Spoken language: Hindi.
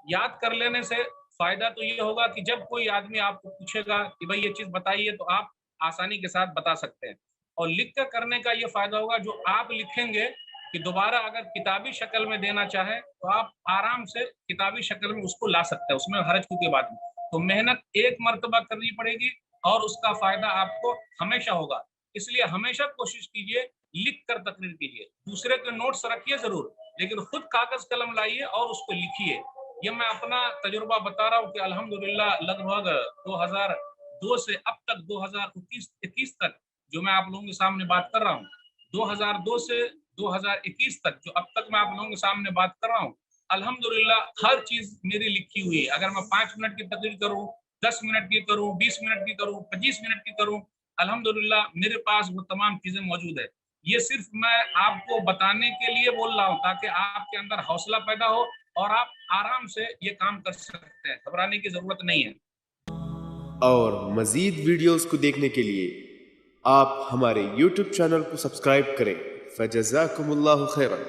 याद कर लेने से फायदा तो ये होगा कि जब कोई आदमी आपको पूछेगा कि भाई ये चीज बताइए, तो आप आसानी के साथ बता सकते हैं। और लिख कर करने का ये फायदा होगा, जो आप लिखेंगे कि दोबारा अगर किताबी शक्ल में देना चाहे तो आप आराम से किताबी शक्ल में उसको ला सकते हैं, उसमें हरज की बात नहीं। तो मेहनत एक मर्तबा करनी पड़ेगी और उसका फायदा आपको हमेशा होगा। इसलिए हमेशा कोशिश कीजिए लिख कर तकरीर कीजिए। दूसरे के नोट्स रखिए जरूर, लेकिन खुद कागज कलम लाइए और उसको लिखिए। ये मैं अपना तजुर्बा बता रहा हूँ कि अल्हम्दुलिल्लाह लगभग 2002 से अब तक 2021 तक जो मैं आप लोगों के सामने बात कर रहा हूँ, 2002 से 2021 तक जो अब तक मैं आप लोगों के सामने बात कर रहा हूँ, अल्हम्दुलिल्लाह हर चीज मेरी लिखी हुई है। अगर मैं 5 मिनट की तकरीर करूँ, 10 मिनट की करूँ, 20 मिनट की करूँ, 25 मिनट की करूँ, अल्हम्दुलिल्लाह मेरे पास वो तमाम चीजें मौजूद है। ये सिर्फ मैं आपको बताने के लिए बोल रहा हूँ ताकि आपके अंदर हौसला पैदा हो और आप आराम से ये काम कर सकते हैं, घबराने की जरूरत नहीं है। और मज़ीद वीडियोस को देखने के लिए आप हमारे YouTube चैनल को सब्सक्राइब करें। फजज़ाकुमुल्लाहु खैरन।